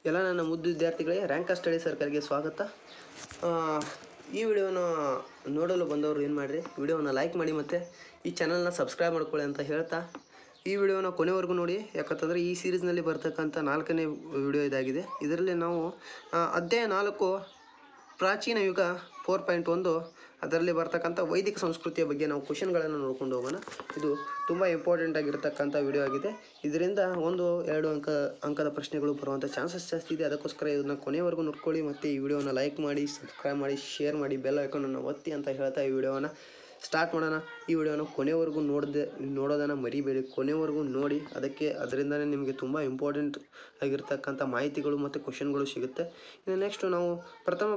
ಎಲ್ಲ ನನ್ನ ಮುದ್ದು ವಿದ್ಯಾರ್ಥಿಗಳಿಗೆ ರ್ಯಾಂಕರ್ ಸ್ಟಡಿ ಸರ್ಕಲ್ಗೆ ಸ್ವಾಗತ. ಈ ವಿಡಿಯೋನ ನೋಡಲು ಬಂದವರು ಏನು ಮಾಡಿರಿ, ವಿಡಿಯೋನ ಲೈಕ್ ಮಾಡಿ ಮತ್ತು ಈ ಚಾನಲ್ನ ಸಬ್ಸ್ಕ್ರೈಬ್ ಮಾಡ್ಕೊಳ್ಳಿ ಅಂತ ಹೇಳ್ತಾ ಈ ವಿಡಿಯೋನ ಕೊನೆವರೆಗೂ ನೋಡಿ. ಯಾಕಂತಂದರೆ ಈ ಸೀರೀಸ್ನಲ್ಲಿ ಬರ್ತಕ್ಕಂಥ 4ನೇ ವಿಡಿಯೋ ಇದಾಗಿದೆ. ಇದರಲ್ಲಿ ನಾವು ಅಧ್ಯಾಯ 4 ಪ್ರಾಚೀನ ಯುಗ 4.1 ಅದರಲ್ಲಿ ಬರ್ತಕ್ಕಂಥ ವೈದಿಕ ಸಂಸ್ಕೃತಿಯ ಬಗ್ಗೆ ನಾವು ಕ್ವಶನ್ಗಳನ್ನು ನೋಡ್ಕೊಂಡು ಹೋಗೋಣ. ಇದು ತುಂಬ ಇಂಪಾರ್ಟೆಂಟ್ ಆಗಿರ್ತಕ್ಕಂಥ ವಿಡಿಯೋ ಆಗಿದೆ. ಇದರಿಂದ 1-2 ಅಂಕದ ಪ್ರಶ್ನೆಗಳು ಬರುವಂಥ ಚಾನ್ಸಸ್ ಜಾಸ್ತಿ ಇದೆ. ಅದಕ್ಕೋಸ್ಕರ ಇದನ್ನು ಕೊನೆವರೆಗೂ ನೋಡ್ಕೊಳ್ಳಿ ಮತ್ತು ಈ ವಿಡಿಯೋನ ಲೈಕ್ ಮಾಡಿ, ಸಬ್ಸ್ಕ್ರೈಬ್ ಮಾಡಿ, ಶೇರ್ ಮಾಡಿ, ಬೆಲ್ ಐಕಾನನ್ನು ಒತ್ತಿ ಅಂತ ಹೇಳ್ತಾ ಈ ವಿಡಿಯೋನ ಸ್ಟಾರ್ಟ್ ಮಾಡೋಣ. ಈ ವಿಡಿಯೋನ ಕೊನೆವರೆಗೂ ನೋಡೋದನ್ನು ಮರಿಬೇಡಿ, ಕೊನೆವರೆಗೂ ನೋಡಿ. ಅದರಿಂದನೇ ನಿಮಗೆ ತುಂಬ ಇಂಪಾರ್ಟೆಂಟ್ ಆಗಿರ್ತಕ್ಕಂಥ ಮಾಹಿತಿಗಳು ಮತ್ತು ಕ್ವಶನ್ಗಳು ಸಿಗುತ್ತೆ. ಇನ್ನು ನೆಕ್ಸ್ಟು ನಾವು ಪ್ರಥಮ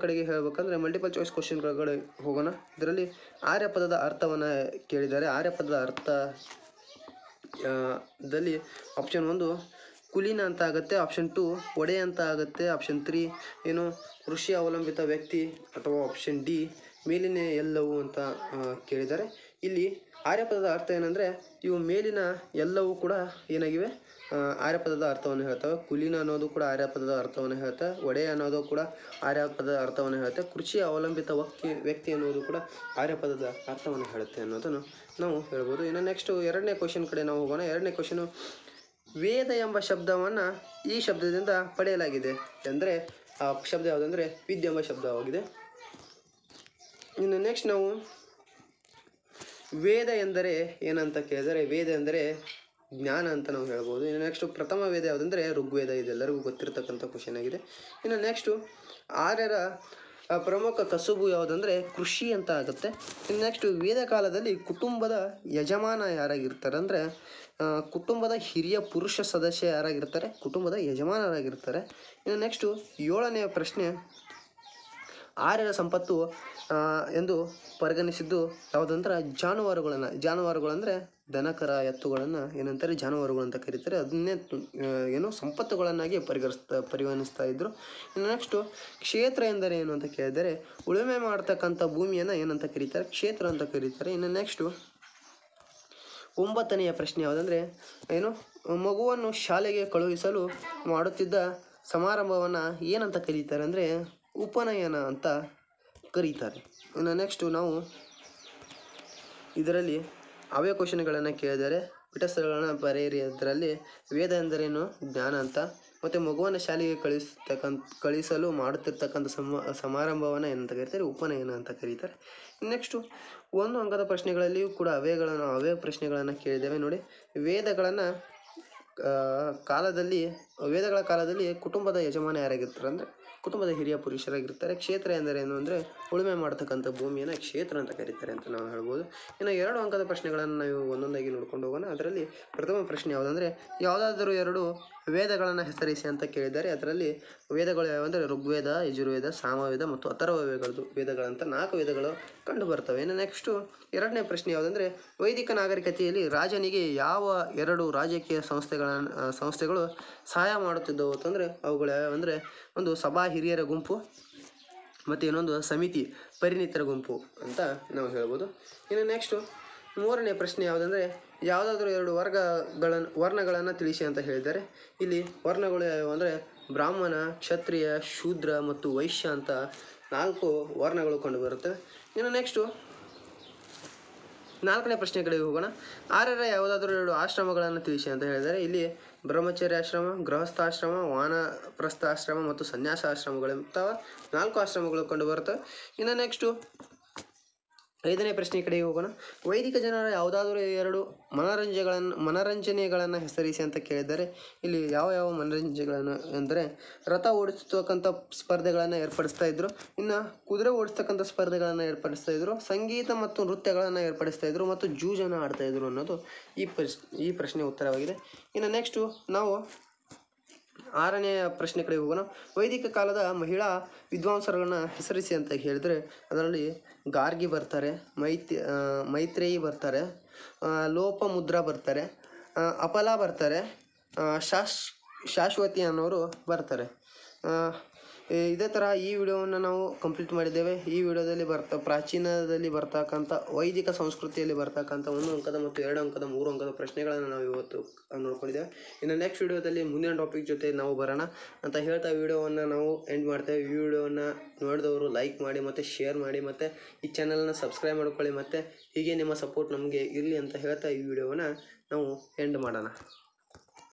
ಕಡೆಗೆ ಹೇಳಬೇಕಂದ್ರೆ ಮಲ್ಟಿಪಲ್ ಚಾಯ್ಸ್ ಕ್ವಶನ್ಗಳಿಗೆ ಹೋಗೋಣ. ಇದರಲ್ಲಿ ಆರ್ಯಪದದ ಅರ್ಥವನ್ನು ಕೇಳಿದ್ದಾರೆ. ಆರ್ಯಪದದ ಅರ್ಥದಲ್ಲಿ ಆಪ್ಷನ್ 1 ಕುಲೀನ ಅಂತ ಆಗುತ್ತೆ, ಆಪ್ಷನ್ 2 ಒಡೆ ಅಂತ ಆಗುತ್ತೆ, ಆಪ್ಷನ್ 3 ಕೃಷಿ ಅವಲಂಬಿತ ವ್ಯಕ್ತಿ, ಅಥವಾ ಆಪ್ಷನ್ ಡಿ ಮೇಲಿನ ಎಲ್ಲವೂ ಅಂತ ಕೇಳಿದ್ದಾರೆ. ಇಲ್ಲಿ ಆರ್ಯಪದದ ಅರ್ಥ ಏನಂದರೆ ಇವು ಮೇಲಿನ ಎಲ್ಲವೂ ಕೂಡ ಏನಾಗಿವೆ, ಆರ್ಯಪದದ ಅರ್ಥವನ್ನು ಹೇಳ್ತವೆ. ಕುಲೀನ ಅನ್ನೋದು ಕೂಡ ಆರ್ಯಪದದ ಅರ್ಥವನ್ನು ಹೇಳ್ತವೆ, ಒಡೆ ಅನ್ನೋದು ಕೂಡ ಆರ್ಯಪದದ ಅರ್ಥವನ್ನು ಹೇಳುತ್ತೆ, ಕೃಷಿ ಅವಲಂಬಿತ ವ್ಯಕ್ತಿ ಅನ್ನೋದು ಕೂಡ ಆರ್ಯಪದದ ಅರ್ಥವನ್ನು ಹೇಳುತ್ತೆ ಅನ್ನೋದನ್ನು ನಾವು ಹೇಳ್ಬೋದು. ಇನ್ನು ನೆಕ್ಸ್ಟು 2ನೇ ಕ್ವಶನ್ ಕಡೆ ನಾವು ಹೋಗೋಣ. 2ನೇ ಕ್ವಶನು ವೇದ ಎಂಬ ಶಬ್ದವನ್ನು ಈ ಶಬ್ದದಿಂದ ಪಡೆಯಲಾಗಿದೆ. ಅಂದರೆ ಆ ಶಬ್ದ ಯಾವುದಂದರೆ ವಿದ್ಯೆ ಎಂಬ ಶಬ್ದವಾಗಿದೆ. ಇನ್ನು ನೆಕ್ಸ್ಟ್ ನಾವು ವೇದ ಎಂದರೆ ಏನಂತ ಕೇಳಿದರೆ, ವೇದ ಎಂದರೆ ಜ್ಞಾನ ಅಂತ ನಾವು ಹೇಳ್ಬೋದು. ಇನ್ನು ನೆಕ್ಸ್ಟು ಪ್ರಥಮ ವೇದ ಯಾವುದಂದರೆ ಋಗ್ವೇದ. ಇದೆಲ್ಲರಿಗೂ ಗೊತ್ತಿರತಕ್ಕಂಥ ಕ್ವಶನ್ ಆಗಿದೆ. ಇನ್ನು ನೆಕ್ಸ್ಟು ಆರ್ಯರ ಪ್ರಮುಖ ಕಸುಬು ಯಾವುದಂದರೆ ಕೃಷಿ ಅಂತ ಆಗುತ್ತೆ. ಇನ್ನು ನೆಕ್ಸ್ಟು ವೇದ ಕಾಲದಲ್ಲಿ ಕುಟುಂಬದ ಯಜಮಾನ ಯಾರಾಗಿರ್ತಾರೆ ಅಂದರೆ ಕುಟುಂಬದ ಹಿರಿಯ ಪುರುಷ ಸದಸ್ಯ ಯಾರಾಗಿರ್ತಾರೆ, ಕುಟುಂಬದ ಯಜಮಾನರಾಗಿರ್ತಾರೆ. ಇನ್ನು ನೆಕ್ಸ್ಟು 7ನೇ ಪ್ರಶ್ನೆ, ಆರ್ಯರ ಸಂಪತ್ತು ಎಂದು ಪರಿಗಣಿಸಿದ್ದು ಯಾವುದಂದ್ರೆ ಜಾನುವಾರುಗಳಂದರೆ ದನಕರ ಎತ್ತುಗಳನ್ನು ಏನಂತಾರೆ ಜಾನುವಾರುಗಳು ಅಂತ ಕರೀತಾರೆ. ಅದನ್ನೇ ಸಂಪತ್ತುಗಳನ್ನಾಗಿ ಪರಿಗಣಿಸ್ತಾ ಇದ್ದರು. ಇನ್ನು ನೆಕ್ಸ್ಟು ಕ್ಷೇತ್ರ ಎಂದರೆ ಏನು ಅಂತ ಕೇಳಿದರೆ ಉಳುಮೆ ಮಾಡ್ತಕ್ಕಂಥ ಭೂಮಿಯನ್ನು ಏನಂತ ಕರೀತಾರೆ, ಕ್ಷೇತ್ರ ಅಂತ ಕರೀತಾರೆ. ಇನ್ನು ನೆಕ್ಸ್ಟು 9ನೆಯ ಪ್ರಶ್ನೆ ಯಾವುದಂದರೆ ಮಗುವನ್ನು ಶಾಲೆಗೆ ಕಳುಹಿಸಲು ಮಾಡುತ್ತಿದ್ದ ಸಮಾರಂಭವನ್ನು ಏನಂತ ಕರೀತಾರೆ ಅಂದರೆ ಉಪನಯನ ಅಂತ ಕರೀತಾರೆ. ಇನ್ನು ನೆಕ್ಸ್ಟು ನಾವು ಇದರಲ್ಲಿ ಅವೇ ಕ್ವಶನ್ಗಳನ್ನು ಕೇಳಿದರೆ ಪಿಟಸ್ಥಳಗಳನ್ನು ಬರೆಯಿರಿ. ಅದರಲ್ಲಿ ವೇದ ಎಂದರೇನು ಜ್ಞಾನ ಅಂತ, ಮತ್ತು ಮಗುವನ್ನು ಶಾಲೆಗೆ ಕಳಿಸಲು ಮಾಡುತ್ತಿರ್ತಕ್ಕಂಥ ಸಮಾರಂಭವನ್ನು ಏನಂತ ಕರೀತಾರೆ, ಉಪನಯನ ಅಂತ ಕರೀತಾರೆ. ನೆಕ್ಸ್ಟು 1 ಅಂಕದ ಪ್ರಶ್ನೆಗಳಲ್ಲಿಯೂ ಕೂಡ ಅವೇ ಪ್ರಶ್ನೆಗಳನ್ನು ಕೇಳಿದ್ದೇವೆ ನೋಡಿ. ವೇದಗಳ ಕಾಲದಲ್ಲಿ ಕುಟುಂಬದ ಯಜಮಾನ ಯಾರಾಗಿರ್ತಾರೆ ಅಂದರೆ ಕುಟುಂಬದ ಹಿರಿಯ ಪುರುಷರಾಗಿರ್ತಾರೆ. ಕ್ಷೇತ್ರ ಎಂದರೇನು ಅಂದರೆ ಉಳುಮೆ ಮಾಡ್ತಕ್ಕಂಥ ಭೂಮಿಯನ್ನು ಕ್ಷೇತ್ರ ಅಂತ ಕರೀತಾರೆ ಅಂತ ನಾವು ಹೇಳ್ಬೋದು. ಇನ್ನು 2 ಅಂಕದ ಪ್ರಶ್ನೆಗಳನ್ನು ನಾವು ಒಂದೊಂದಾಗಿ ನೋಡ್ಕೊಂಡು ಹೋಗೋಣ. ಅದರಲ್ಲಿ ಪ್ರಥಮ ಪ್ರಶ್ನೆ ಯಾವುದಂದರೆ ಯಾವುದಾದರೂ 2 ವೇದಗಳನ್ನು ಹೆಸರಿಸಿ ಅಂತ ಕೇಳಿದ್ದಾರೆ. ಅದರಲ್ಲಿ ವೇದಗಳು ಯಾವಂದರೆ ಋಗ್ವೇದ, ಯಜುರ್ವೇದ, ಸಾಮವೇದ ಮತ್ತು ಅಥರ್ವ ವೇದಗಳಂತ 4 ವೇದಗಳು ಕಂಡು ಬರ್ತವೆ. ಇನ್ನು ನೆಕ್ಸ್ಟು 2ನೇ ಪ್ರಶ್ನೆ ಯಾವುದಂದರೆ ವೈದಿಕ ನಾಗರಿಕತೆಯಲ್ಲಿ ರಾಜನಿಗೆ ಯಾವ 2 ರಾಜಕೀಯ ಸಂಸ್ಥೆಗಳು ಸಹಾಯ ಮಾಡುತ್ತಿದ್ದವು ಅಂತಂದರೆ ಅವುಗಳು ಯಾವಂದರೆ ಒಂದು ಸಭಾ ಹಿರಿಯರ ಗುಂಪು ಮತ್ತು ಇನ್ನೊಂದು ಸಮಿತಿ ಪರಿಣಿತರ ಗುಂಪು ಅಂತ ನಾವು ಹೇಳ್ಬೋದು. ಇನ್ನು ನೆಕ್ಸ್ಟು 3ನೇ ಪ್ರಶ್ನೆ ಯಾವುದಂದರೆ ಯಾವುದಾದ್ರೂ 2 ವರ್ಣಗಳನ್ನು ತಿಳಿಸಿ ಅಂತ ಹೇಳಿದ್ದಾರೆ. ಇಲ್ಲಿ ವರ್ಣಗಳು ಯಾವುವು ಅಂದರೆ ಬ್ರಾಹ್ಮಣ, ಕ್ಷತ್ರಿಯ, ಶೂದ್ರ ಮತ್ತು ವೈಶ್ಯ ಅಂತ 4 ವರ್ಣಗಳು ಕಂಡುಬರುತ್ತವೆ. ಇನ್ನು ನೆಕ್ಸ್ಟು 4ನೇ ಪ್ರಶ್ನೆ ಕಡೆಗೆ ಹೋಗೋಣ. ಆರ್ಯರ ಯಾವುದಾದ್ರೂ 2 ಆಶ್ರಮಗಳನ್ನು ತಿಳಿಸಿ ಅಂತ ಹೇಳಿದರೆ ಇಲ್ಲಿ ಬ್ರಹ್ಮಚರ್ಯಾಶ್ರಮ, ಗೃಹಸ್ಥಾಶ್ರಮ, ವಾನಪ್ರಸ್ಥಾಶ್ರಮ ಮತ್ತು ಸನ್ಯಾಸಾಶ್ರಮಗಳಂಥ 4 ಆಶ್ರಮಗಳು ಕಂಡುಬರುತ್ತವೆ. ಇನ್ನು ನೆಕ್ಸ್ಟು 5ನೇ ಪ್ರಶ್ನೆ ಕಡೆಗೆ ಹೋಗೋಣ. ವೈದಿಕ ಜನರ ಯಾವುದಾದ್ರೂ 2 ಮನರಂಜನೆಗಳನ್ನು ಹೆಸರಿಸಿ ಅಂತ ಕೇಳಿದ್ದಾರೆ. ಇಲ್ಲಿ ಯಾವ ಮನರಂಜನೆಗಳನ್ನು ಅಂದರೆ ರಥ ಓಡಿಸ್ತಕ್ಕಂಥ ಸ್ಪರ್ಧೆಗಳನ್ನು ಏರ್ಪಡಿಸ್ತಾ ಇದ್ರು, ಇನ್ನು ಕುದುರೆ ಓಡಿಸ್ತಕ್ಕಂಥ ಸ್ಪರ್ಧೆಗಳನ್ನು ಏರ್ಪಡಿಸ್ತಾ ಇದ್ರು, ಸಂಗೀತ ಮತ್ತು ನೃತ್ಯಗಳನ್ನು ಏರ್ಪಡಿಸ್ತಾ ಇದ್ರು ಮತ್ತು ಜೂಜನ್ನು ಆಡ್ತಾ ಇದ್ರು ಅನ್ನೋದು ಈ ಪ್ರಶ್ನೆ ಉತ್ತರವಾಗಿದೆ. ಇನ್ನು ನೆಕ್ಸ್ಟು ನಾವು 6ನೇ ಪ್ರಶ್ನೆ ಕಡೆಗೆ ಹೋಗೋಣ. ವೈದಿಕ ಕಾಲದ ಮಹಿಳಾ ವಿದ್ವಾಂಸರುಗಳನ್ನ ಹೆಸರಿಸಿ ಅಂತ ಹೇಳಿದರೆ ಅದರಲ್ಲಿ ಗಾರ್ಗಿ ಬರ್ತಾರೆ, ಮೈತ್ರೇಯಿ ಬರ್ತಾರೆ, ಲೋಪಮುದ್ರಾ ಬರ್ತಾರೆ, ಅಪಲಾ ಬರ್ತಾರೆ, ಶಾಶ್ವತಿ ಅನ್ನೋರು ಬರ್ತಾರೆ. ಇದೇ ಥರ ಈ ವಿಡಿಯೋವನ್ನು ನಾವು ಕಂಪ್ಲೀಟ್ ಮಾಡಿದ್ದೇವೆ. ಈ ವಿಡಿಯೋದಲ್ಲಿ ಪ್ರಾಚೀನದಲ್ಲಿ ಬರ್ತಕ್ಕಂಥ ವೈದಿಕ ಸಂಸ್ಕೃತಿಯಲ್ಲಿ ಬರ್ತಕ್ಕಂಥ 1 ಅಂಕದ ಮತ್ತು 2 ಅಂಕದ 3 ಅಂಕದ ಪ್ರಶ್ನೆಗಳನ್ನು ನಾವು ಇವತ್ತು ನೋಡ್ಕೊಂಡಿದ್ದೇವೆ. ಇನ್ನು ನೆಕ್ಸ್ಟ್ ವಿಡಿಯೋದಲ್ಲಿ ಮುಂದಿನ ಟಾಪಿಕ್ ಜೊತೆ ನಾವು ಬರೋಣ ಅಂತ ಹೇಳ್ತಾ ವಿಡಿಯೋವನ್ನು ನಾವು ಎಂಡ್ ಮಾಡ್ತೇವೆ. ಈ ವಿಡಿಯೋವನ್ನು ನೋಡಿದವರು ಲೈಕ್ ಮಾಡಿ ಮತ್ತು ಶೇರ್ ಮಾಡಿ ಮತ್ತು ಈ ಚಾನಲ್ನ ಸಬ್ಸ್ಕ್ರೈಬ್ ಮಾಡ್ಕೊಳ್ಳಿ ಮತ್ತು ಹೀಗೆ ನಿಮ್ಮ ಸಪೋರ್ಟ್ ನಮಗೆ ಇರಲಿ ಅಂತ ಹೇಳ್ತಾ ಈ ವಿಡಿಯೋವನ್ನು ನಾವು ಎಂಡ್ ಮಾಡೋಣ.